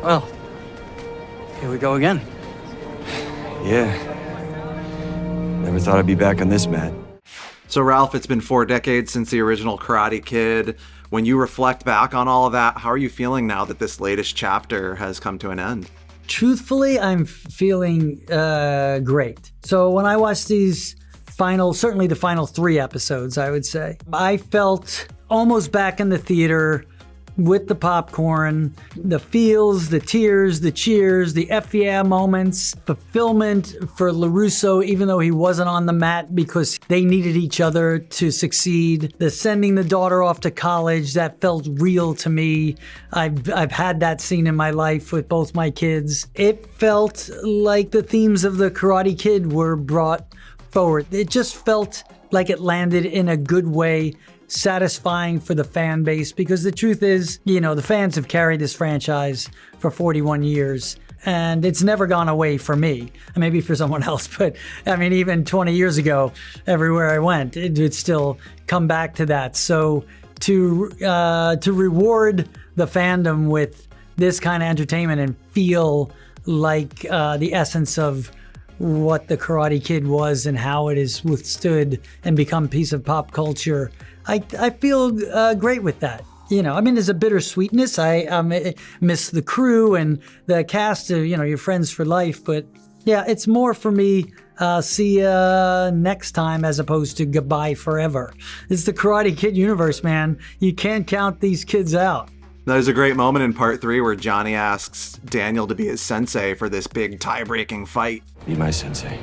Well, here we go again. Yeah. Never thought I'd be back on this mat. So Ralph, it's been 4 decades since the original Karate Kid. When you reflect back on all of that, how are you feeling now that this latest chapter has come to an end? Truthfully, I'm feeling great. So when I watched these certainly the final 3 episodes, I would say, I felt almost back in the theater with the popcorn, the feels, the tears, the cheers, the F yeah moments, fulfillment for LaRusso, even though he wasn't on the mat because they needed each other to succeed. The sending the daughter off to college, that felt real to me. I've had that scene in my life with both my kids. It felt like the themes of the Karate Kid were brought forward. It just felt like it landed in a good way, satisfying for the fan base, because the truth is, the fans have carried this franchise for 41 years and it's never gone away for me. Maybe for someone else, but I mean, even 20 years ago, everywhere I went, it would still come back to that. So to reward the fandom with this kind of entertainment and feel like the essence of what the Karate Kid was and how it has withstood and become a piece of pop culture, I feel great with that. There's a bittersweetness. I miss the crew and the cast of, your friends for life. But yeah, it's more for me, see ya next time as opposed to goodbye forever. It's the Karate Kid universe, man. You can't count these kids out. There's a great moment in part 3 where Johnny asks Daniel to be his sensei for this big tie-breaking fight. Be my sensei.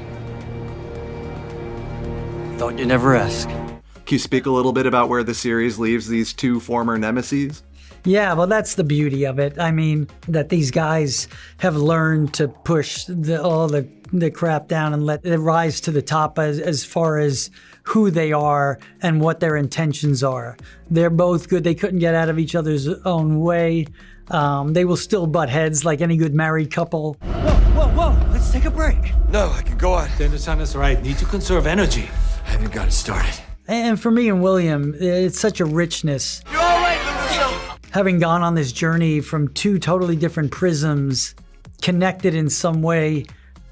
Thought you'd never ask. Can you speak a little bit about where the series leaves these 2 former nemeses? Yeah, well, that's the beauty of it. I mean, that these guys have learned to push all the crap down and let it rise to the top as far as who they are and what their intentions are. They're both good. They couldn't get out of each other's own way. They will still butt heads like any good married couple. Whoa, let's take a break. No, I can go on. Daniel-san is right. Need to conserve energy. I haven't got it started. And for me and William, it's such a richness. You're all right, LaRusso. Having gone on this journey from 2 totally different prisms, connected in some way,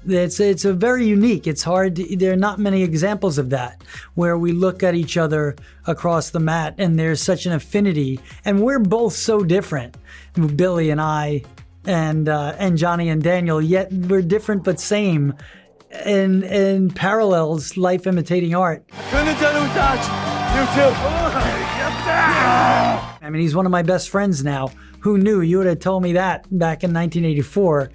it's a very unique. It's hard. There are not many examples of that, where we look at each other across the mat and there's such an affinity. And we're both so different, Billy and I, and Johnny and Daniel, yet we're different but same. In parallels, life imitating art. Couldn't have done it without you. You too. I mean, he's one of my best friends now. Who knew? You would have told me that back in 1984. In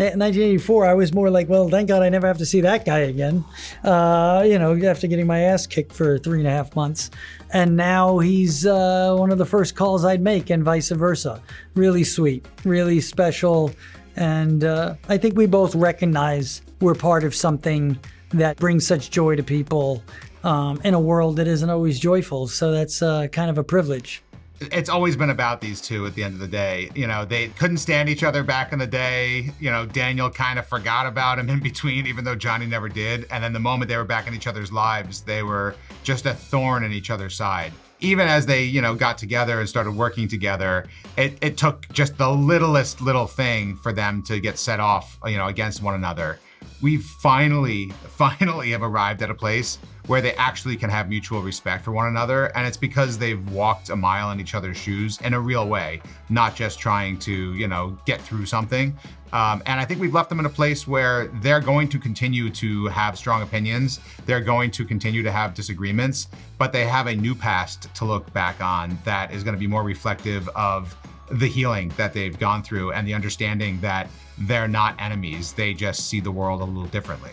1984, I was more like, well, thank God I never have to see that guy again. After getting my ass kicked for 3.5 months. And now he's one of the first calls I'd make, and vice versa. Really sweet, really special. And I think we both recognize we're part of something that brings such joy to people in a world that isn't always joyful. So that's kind of a privilege. It's always been about these 2 at the end of the day. They couldn't stand each other back in the day. Daniel kind of forgot about him in between, even though Johnny never did. And then the moment they were back in each other's lives, they were just a thorn in each other's side. Even as they, got together and started working together, it took just the littlest little thing for them to get set off, against one another. We finally have arrived at a place where they actually can have mutual respect for one another. And it's because they've walked a mile in each other's shoes in a real way, not just trying to, get through something. And I think we've left them in a place where they're going to continue to have strong opinions. They're going to continue to have disagreements, but they have a new past to look back on that is going to be more reflective of the healing that they've gone through and the understanding that they're not enemies. They just see the world a little differently.